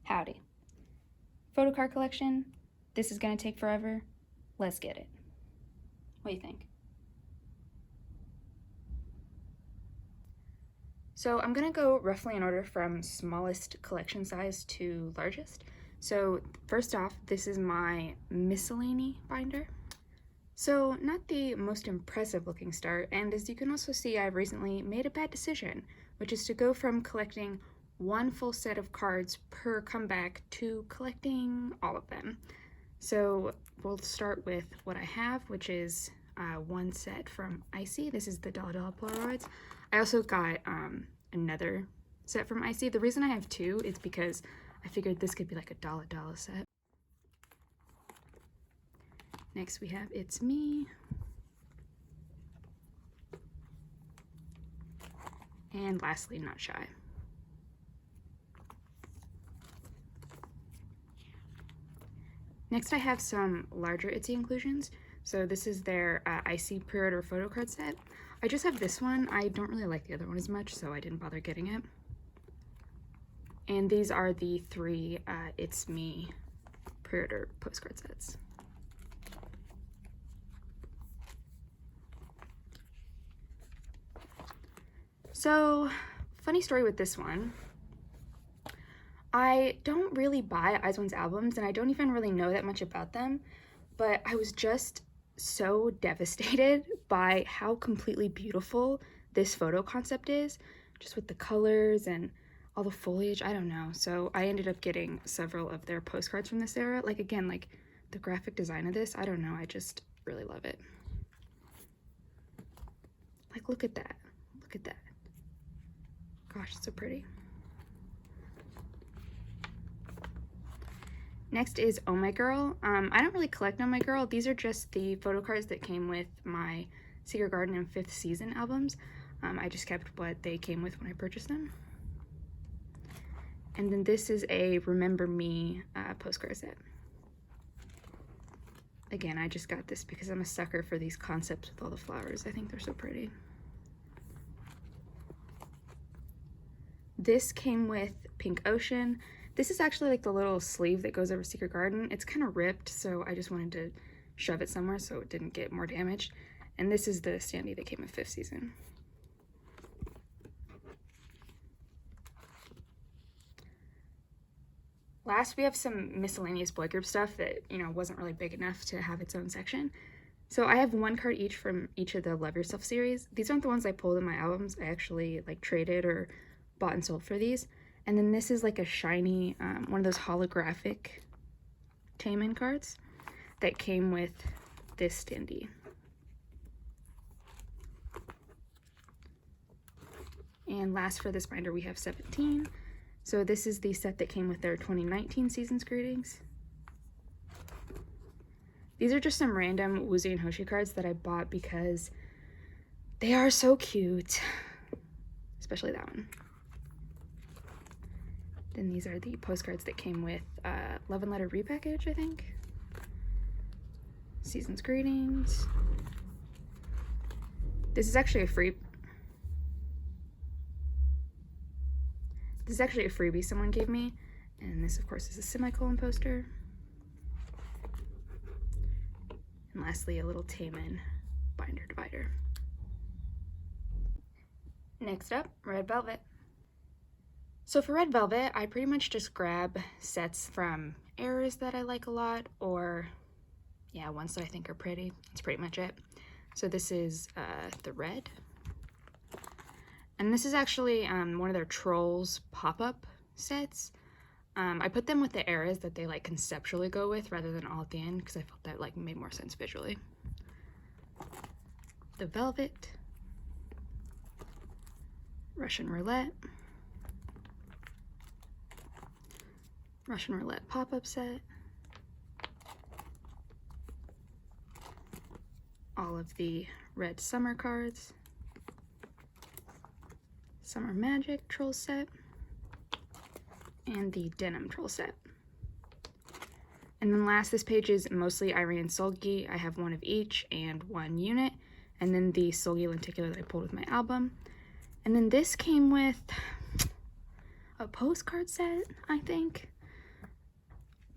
Howdy. Photocard collection. This is gonna take forever. Let's get it. What do you think? So I'm gonna go roughly in order from smallest collection size to largest. So first off, this is my Miscellany binder. So not the most impressive looking start, and as you can also see, I've recently made a bad decision, which is to go from collecting one full set of cards per comeback to collecting all of them. So we'll start with what I have, which is one set from Icy. This is the $1 Polaroids. I also got another set from Icy. The reason I have two is because I figured this could be like a $1 set. Next we have It's Me. And lastly, Not Shy. Next I have some larger Itsy inclusions. So this is their Icy pre-order photo card set. I just have this one. I don't really like the other one as much, so I didn't bother getting it. And these are the three It's Me pre-order postcard sets. So, funny story with this one. I don't really buy IZ*ONE's albums, and I don't even really know that much about them, but I was just so devastated by how completely beautiful this photo concept is, just with the colors and all the foliage. I don't know. So I ended up getting several of their postcards from this era. Like, again, like the graphic design of this, I don't know, I just really love it. Like, look at that. Look at that. Gosh, it's so pretty. Next is Oh My Girl. I don't really collect Oh My Girl. These are just the photo cards that came with my Secret Garden and 5th Season albums. I just kept what they came with when I purchased them. And then this is a Remember Me postcard set. Again, I just got this because I'm a sucker for these concepts with all the flowers. I think they're so pretty. This came with Pink Ocean. This is actually like the little sleeve that goes over Secret Garden. It's kind of ripped, so I just wanted to shove it somewhere so it didn't get more damaged. And this is the standee that came with 5th Season. Last, we have some miscellaneous boy group stuff that, you know, wasn't really big enough to have its own section. So I have one card each from each of the Love Yourself series. These aren't the ones I pulled in my albums. I actually like traded or bought and sold for these. And then this is like a shiny, one of those holographic Haechan cards that came with this standee. And last for this binder, we have 17. So this is the set that came with their 2019 Season's Greetings. These are just some random Woozi and Hoshi cards that I bought because they are so cute, especially that one. Then these are the postcards that came with Love and Letter repackage, I think. Season's Greetings. This is actually a freebie someone gave me. And this, of course, is a semicolon poster. And lastly, a little Haechan binder divider. Next up, Red Velvet. So for Red Velvet, I pretty much just grab sets from eras that I like a lot, or yeah, ones that I think are pretty. That's pretty much it. So this is the red. And this is actually one of their Trolls pop-up sets. I put them with the eras that they like conceptually go with rather than all at the end because I felt that like made more sense visually. The Velvet. Russian Roulette. Russian Roulette pop-up set. All of the red summer cards. Summer Magic Troll set. And the Denim Troll set. And then last, this page is mostly Irene and Seulgi. I have one of each and one unit. And then the Seulgi lenticular that I pulled with my album. And then this came with a postcard set, I think.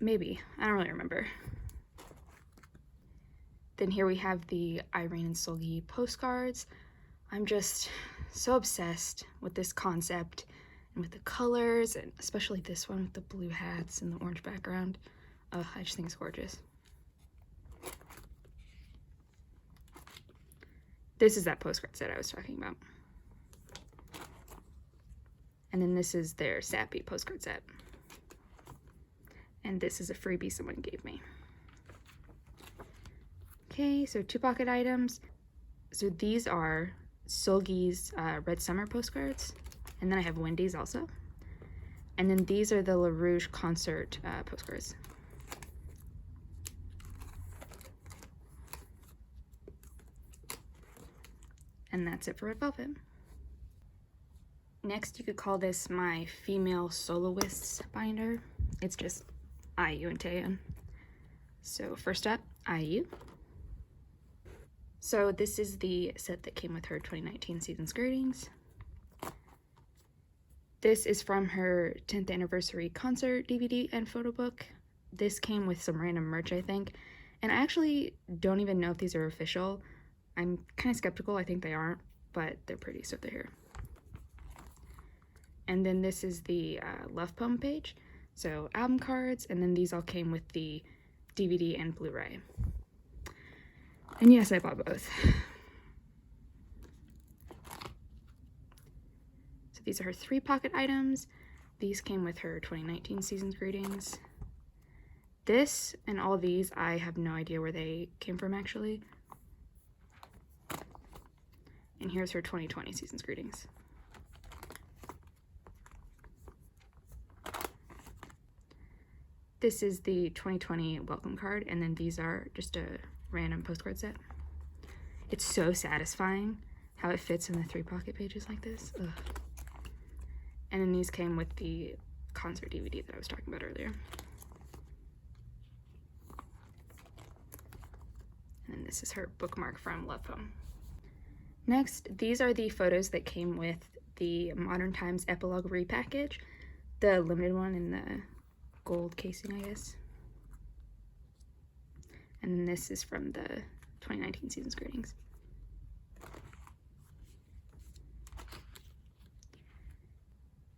Maybe. I don't really remember. Then here we have the Irene and Solgi postcards. I'm just so obsessed with this concept and with the colors, and especially this one with the blue hats and the orange background. I just think it's gorgeous. This is that postcard set I was talking about. And then this is their Sappy postcard set. And this is a freebie someone gave me. Okay, so 2 pocket items. So these are Solgi's Red Summer postcards. And then I have Wendy's also. And then these are the La Rouge concert postcards. And that's it for Red Velvet. Next, you could call this my female soloists binder. It's just IU and Taeyeon. So first up, IU. So this is the set that came with her 2019 season's greetings. This is from her 10th anniversary concert DVD and photo book. This came with some random merch, I think. And I actually don't even know if these are official. I'm kind of skeptical. I think they aren't, but they're pretty, so they're here. And then this is the Love Poem page. So album cards, and then these all came with the DVD and Blu-ray. And yes, I bought both. So these are her 3 pocket items. These came with her 2019 season's greetings. This and all these, I have no idea where they came from actually. And here's her 2020 season's greetings. This is the 2020 welcome card, and then these are just a random postcard set. It's so satisfying how it fits in the 3 pocket pages like this. Ugh. And then these came with the concert DVD that I was talking about earlier. And then this is her bookmark from Love Poem. Next, these are the photos that came with the Modern Times Epilogue repackage, the limited one in the gold casing, I guess. And then this is from the 2019 season's greetings.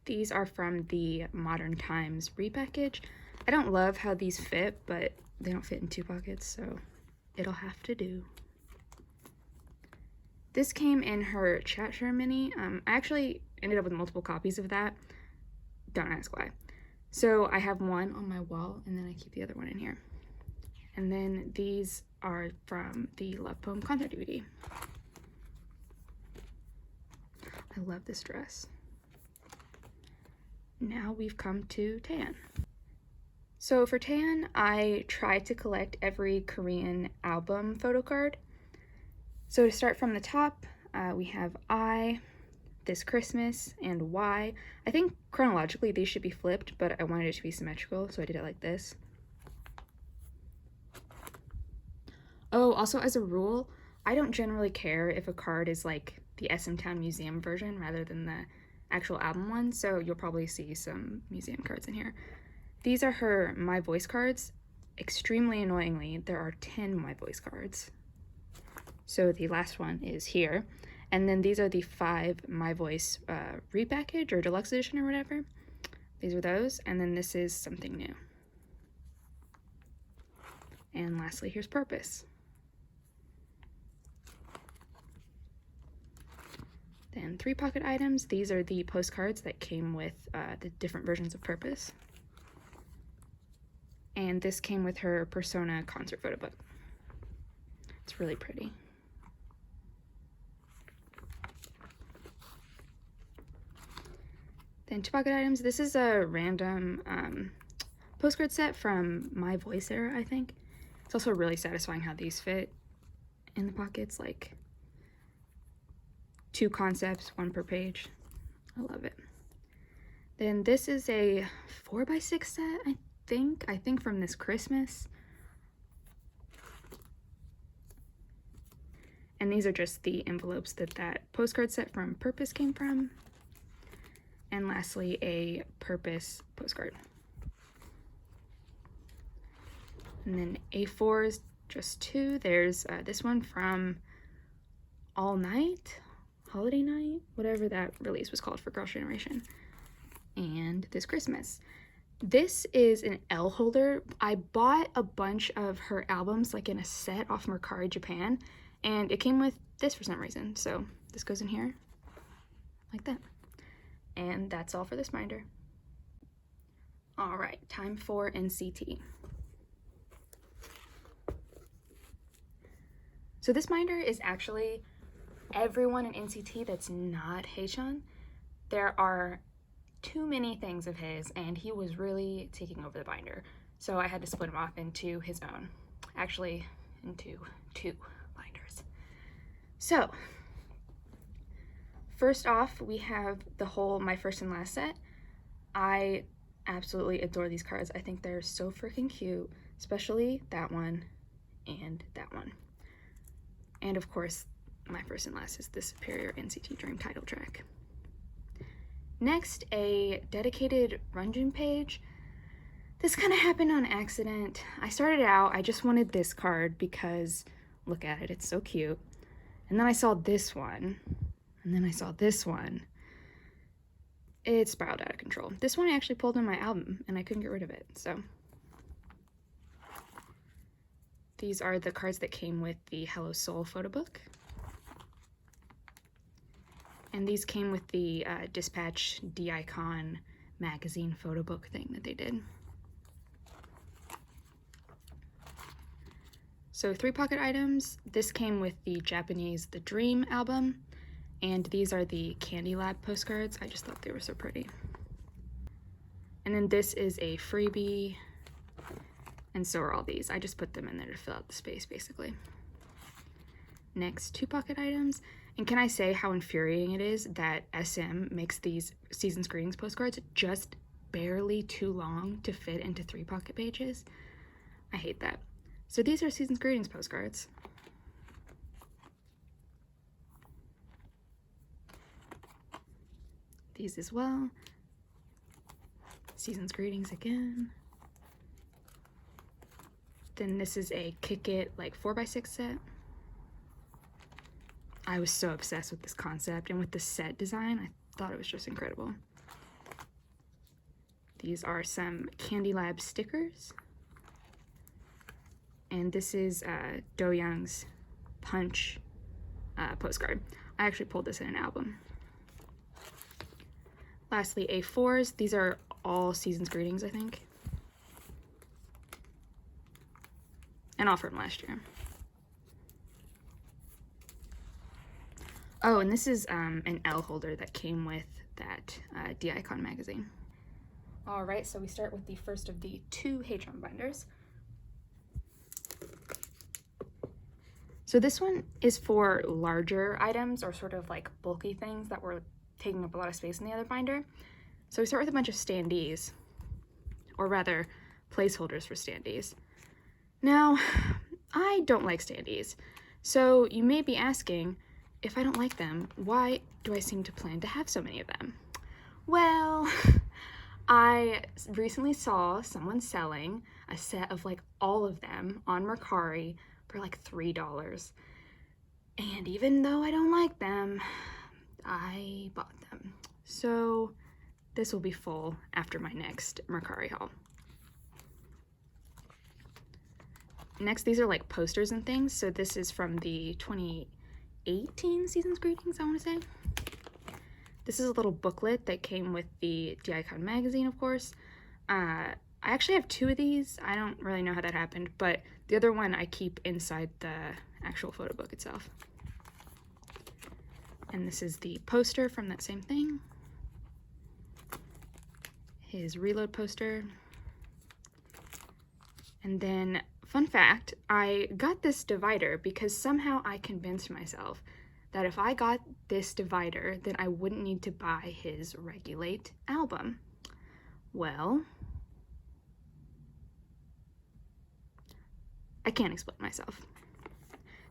These are from the Modern Times repackage. I don't love how these fit, but they don't fit in 2 pockets, so it'll have to do. This came in her Chat Share Mini. I actually ended up with multiple copies of that. Don't ask why. So I have one on my wall, and then I keep the other one in here. And then these are from the Love Poem concert DVD. I love this dress. Now we've come to Taeyeon. So for Taeyeon, I tried to collect every Korean album photo card. So to start from the top, we have I, This Christmas, and Y. I think chronologically these should be flipped, but I wanted it to be symmetrical, so I did it like this. Oh, also as a rule, I don't generally care if a card is like the SM Town Museum version rather than the actual album one, so you'll probably see some museum cards in here. These are her My Voice cards. Extremely annoyingly, there are 10 My Voice cards. So the last one is here. And then these are the 5 My Voice repackage or deluxe edition or whatever. These are those. And then this is something new. And lastly, here's Purpose. Then 3 pocket items. These are the postcards that came with the different versions of Purpose. And this came with her Persona concert photo book. It's really pretty. Then 2 pocket items. This is a random postcard set from My Voice era, I think. It's also really satisfying how these fit in the pockets, like 2 concepts, 1 per page. I love it. Then this is a 4x6 set, I think from this Christmas. And these are just the envelopes that postcard set from Purpose came from. And lastly, a Purpose postcard. And then A4s, just 2. There's this one from All Night, Holiday Night, whatever that release was called for Girls' Generation. And this Christmas. This is an L holder. I bought a bunch of her albums like in a set off Mercari Japan, and it came with this for some reason. So this goes in here like that. And that's all for this binder. All right, time for NCT. So this binder is actually everyone in NCT that's not Haechan. There are too many things of his, and he was really taking over the binder. So I had to split him off into his own. Actually, into 2 binders. So, first off, we have the whole My First and Last set. I absolutely adore these cards. I think they're so freaking cute, especially that one and that one. And of course, My First and Last is the Superior NCT Dream title track. Next, a dedicated Runjun page. This kind of happened on accident. I started out, I just wanted this card because, look at it, it's so cute. And then I saw this one, and then I saw this one. It spiraled out of control. This one I actually pulled in my album, and I couldn't get rid of it, so. These are the cards that came with the Hello Soul photo book. And these came with the Dispatch Haechan magazine photo book thing that they did. So 3 pocket items. This came with the Japanese The Dream album. And these are the Candy Lab postcards. I just thought they were so pretty. And then this is a freebie. And so are all these. I just put them in there to fill out the space, basically. Next, 2 pocket items. And can I say how infuriating it is that SM makes these Season's Greetings postcards just barely too long to fit into 3 pocket pages? I hate that. So these are Season's Greetings postcards. These as well. Season's Greetings again. Then this is a Kick It like 4x6 set. I was so obsessed with this concept and with the set design. I thought it was just incredible. These are some Candy Lab stickers. And this is Do Young's Punch postcard. I actually pulled this in an album. Lastly, A4s. These are all Season's Greetings, I think. And all from last year. Oh, and this is an L holder that came with that Haechan magazine. All right, so we start with the first of the 2 Haechan binders. So this one is for larger items or sort of like bulky things that were taking up a lot of space in the other binder. So we start with a bunch of standees, or rather placeholders for standees. Now, I don't like standees, so you may be asking, if I don't like them, why do I seem to plan to have so many of them? Well, I recently saw someone selling a set of like all of them on Mercari for like $3. And even though I don't like them, I bought them. So this will be full after my next Mercari haul. Next, these are like posters and things. So this is from the 2018 Season's Greetings, I want to say. This is a little booklet that came with the Haechan magazine, of course. I actually have 2 of these. I don't really know how that happened, but the other one I keep inside the actual photo book itself. And this is the poster from that same thing. His reload poster. And then, fun fact, I got this divider because somehow I convinced myself that if I got this divider, then I wouldn't need to buy his Regulate album. Well, I can't explain myself.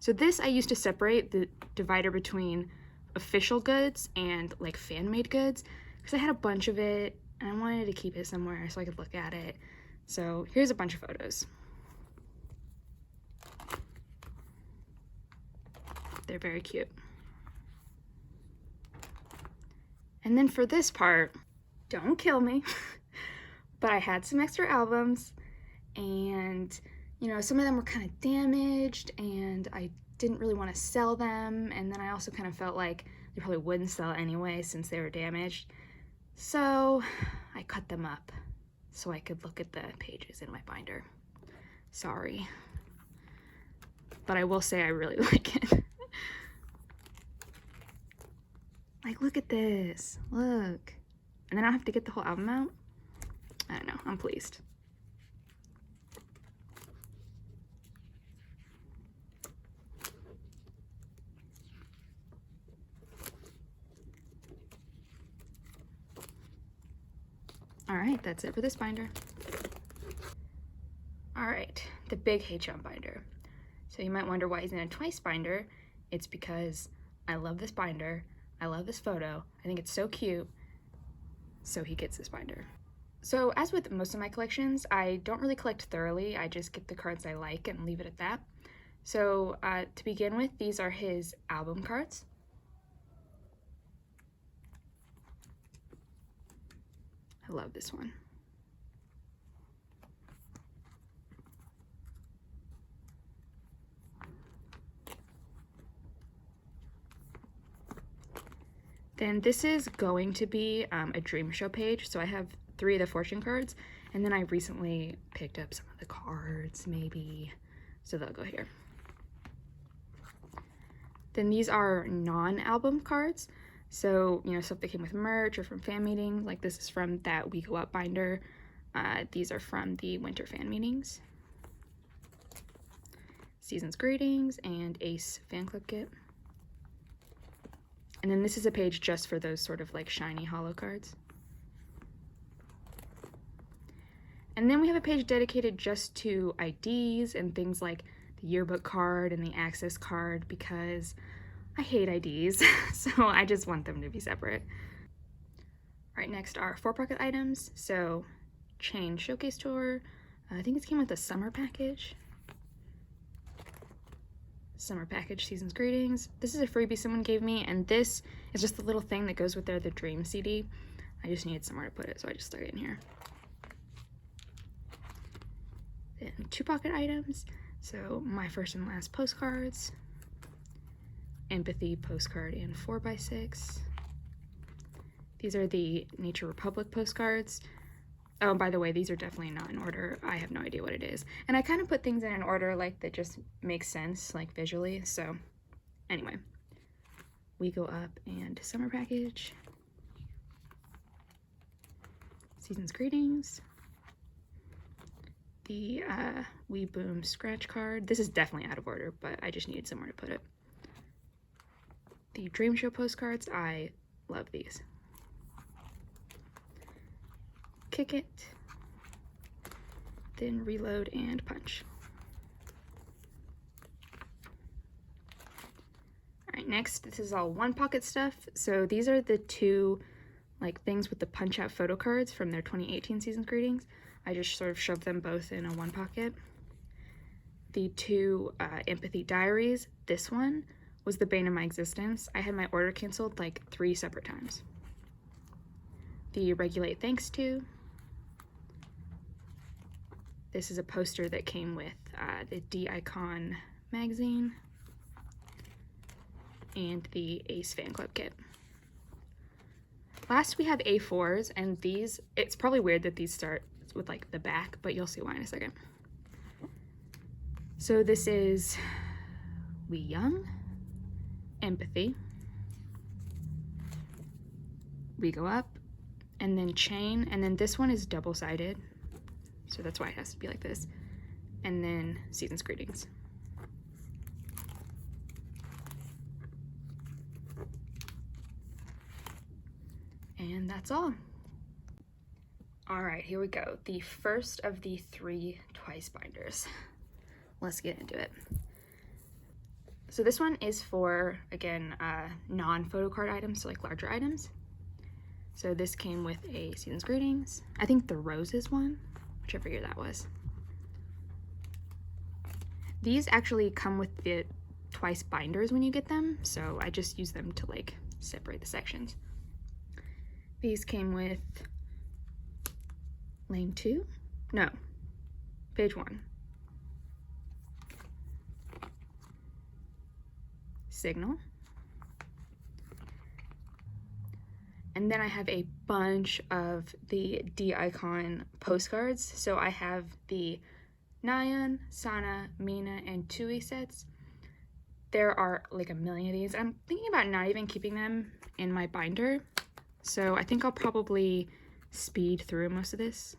So this, I used to separate the divider between official goods and like fan-made goods because I had a bunch of it and I wanted to keep it somewhere so I could look at it. So here's a bunch of photos. They're very cute. And then for this part, don't kill me, but I had some extra albums, and you know, some of them were kind of damaged and I didn't really want to sell them, and then I also kind of felt like they probably wouldn't sell anyway since they were damaged. So I cut them up so I could look at the pages in my binder. Sorry. But I will say I really like it. Like, look at this. Look. And then I don't have to get the whole album out. I don't know. I'm pleased. All right, that's it for this binder. All right, the big Haechan binder. So you might wonder why he's in a twice binder. It's because I love this binder. I love this photo. I think it's so cute. So he gets this binder. So as with most of my collections, I don't really collect thoroughly. I just get the cards I like and leave it at that. So to begin with, these are his album cards. I love this one. Then this is going to be a dream show page. So I have 3 of the fortune cards, and then I recently picked up some of the cards, maybe, so they'll go here. Then these are non-album cards. So, you know, stuff that came with merch or from fan meeting, like this is from that We Go Up binder. These are from the winter fan meetings. Season's Greetings and Ace fan club kit. And then this is a page just for those sort of like shiny holo cards. And then we have a page dedicated just to IDs and things like the yearbook card and the access card, because I hate IDs, so I just want them to be separate. All right, next are 4-pocket items. So chain showcase tour. I think this came with a summer package. Summer package, Season's Greetings. This is a freebie someone gave me, and this is just the little thing that goes with the Dream CD. I just needed somewhere to put it, so I just stuck it in here. Then 2-pocket items. So My First and Last postcards. Empathy postcard and 4x6. These are the Nature Republic postcards. Oh, and by the way, these are definitely not in order. I have no idea what it is. And I kind of put things in an order like that just makes sense, like visually. So anyway, We Go Up and summer package. Season's Greetings. The We Boom scratch card. This is definitely out of order, but I just needed somewhere to put it. The Dream Show postcards, I love these. Kick It, then Reload and Punch. All right, next, this is all 1-pocket stuff. So these are the 2 like things with the punch out photo cards from their 2018 Season's Greetings. I just sort of shoved them both in a 1-pocket. The 2 Empathy diaries, this one was the bane of my existence. I had my order canceled like 3 separate times. The Regulate Thanks To. This is a poster that came with the D-Icon magazine and the Ace fan club kit. Last we have A4s, and these, it's probably weird that these start with like the back, but you'll see why in a second. So this is We Young, Empathy, We Go Up, and then Chain, and then this one is double-sided, so that's why it has to be like this, and then Season's Greetings. And that's all. All right, here we go. The first of the 3 twice binders. Let's get into it. So this one is for, again, non-photo card items, so like larger items. So this came with a Season's Greetings. I think the Roses one, whichever year that was. These actually come with the Twice binders when you get them, so I just use them to like separate the sections. These came with lane 2, no, page 1, signal, and then I have a bunch of the Haechan postcards. So I have the Nayeon, Sana, Mina, and Tui sets. There are like a million of these. I'm thinking about not even keeping them in my binder, so I think I'll probably speed through most of this.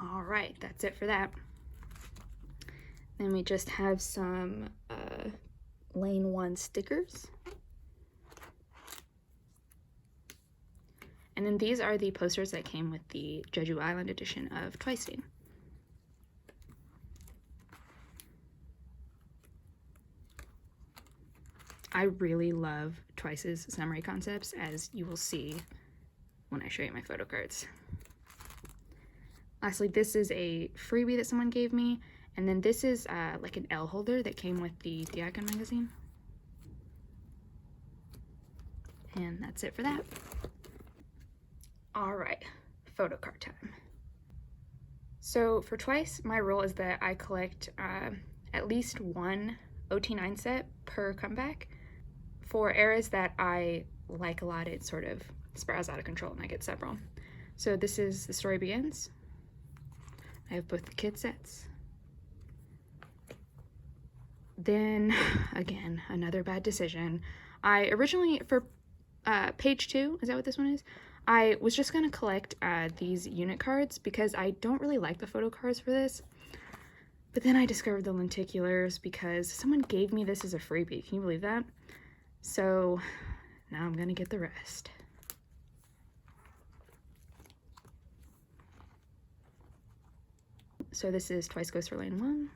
All right, that's it for that. Then we just have some lane 1 stickers. And then these are the posters that came with the Jeju Island edition of Twice Scene. I really love Twice's summary concepts, as you will see when I show you my photo cards. Lastly, this is a freebie that someone gave me, and then this is like an L holder that came with the Haechan magazine. And that's it for that. All right, photo card time. So for Twice, my rule is that I collect at least one OT9 set per comeback. For eras that I like a lot, it sort of spirals out of control and I get several. So this is The Story Begins. I have both the kid sets. Then, again, another bad decision. I originally, for page 2, is that what this one is? I was just going to collect these unit cards because I don't really like the photo cards for this. But then I discovered the lenticulars because someone gave me this as a freebie. Can you believe that? So now I'm going to get the rest. So this is Twice Goes for lane 1,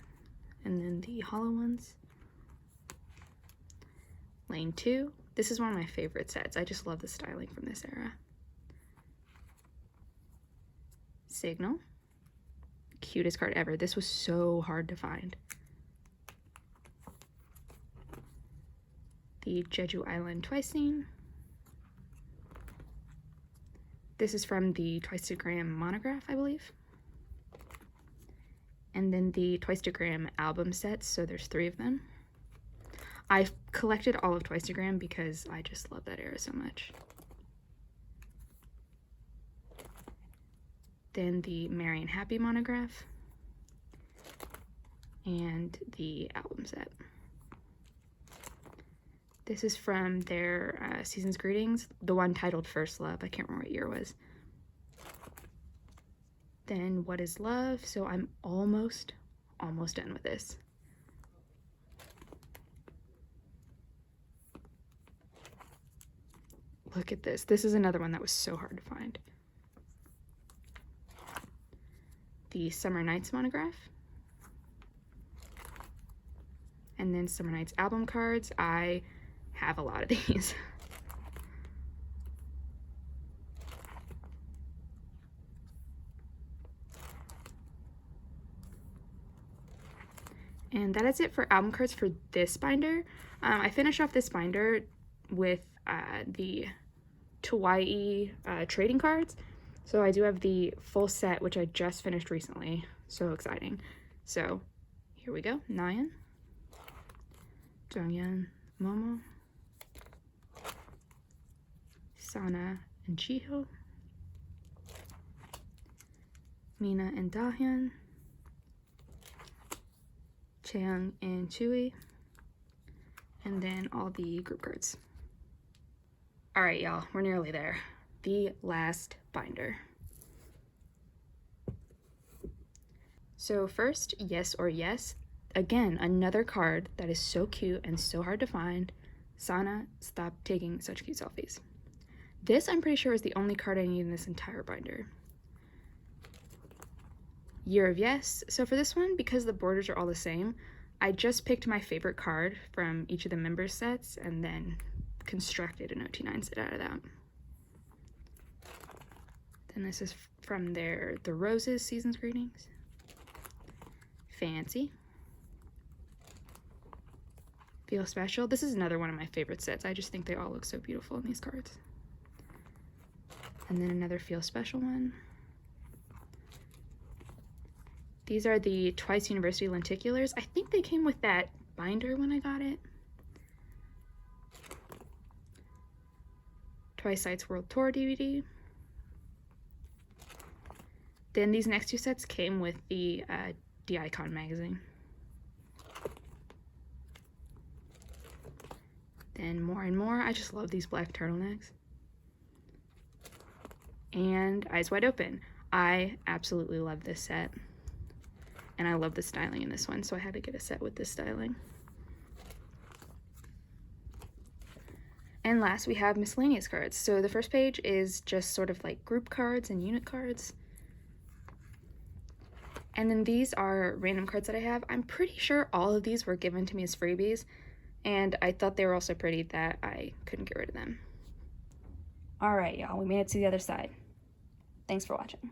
and then the hollow ones. Lane 2. This is one of my favorite sets. I just love the styling from this era. Signal. Cutest card ever. This was so hard to find. The Jeju Island Twice Scene. This is from the Twice2Gram monograph, I believe. And then the Twice2Gram album sets, so there's 3 of them. I've collected all of Twice2Gram because I just love that era so much. Then the Merry and Happy monograph. And the album set. This is from their Season's Greetings, the one titled First Love. I can't remember what year it was. Then What is Love? So I'm almost done with this. Look at this. This is another one that was so hard to find. The Summer Nights monograph. And then Summer Nights album cards. I have a lot of these. And that is it for album cards for this binder. I finished off this binder with the Hawaii trading cards. So I do have the full set, which I just finished recently. So exciting. So here we go. Nayeon, Jonghyun, Momo, Sana and Chiho, Mina and Dahyun, Chaeyoung and Chewy, and then all the group cards. All right, y'all, we're nearly there. The last binder. So first, Yes or Yes. again, another card that is so cute and so hard to find. Sana, stop taking such cute selfies. This, I'm pretty sure, is the only card I need in this entire binder. Year of Yes. So for this one, because the borders are all the same, I just picked my favorite card from each of the members sets and then constructed an OT9 set out of that. Then this is from The Roses Season's Greetings. Fancy. Feel Special. This is another one of my favorite sets. I just think they all look so beautiful in these cards. And then another Feel Special one. These are the Twice University lenticulars. I think they came with that binder when I got it. Twice Sites World Tour DVD. Then these next two sets came with the Haechan magazine. Then more and more. I just love these black turtlenecks. And Eyes Wide Open. I absolutely love this set. And I love the styling in this one, so I had to get a set with this styling. And last, we have miscellaneous cards. So the first page is just sort of like group cards and unit cards. And then these are random cards that I have. I'm pretty sure all of these were given to me as freebies, and I thought they were all so pretty that I couldn't get rid of them. All right, y'all, we made it to the other side. Thanks for watching.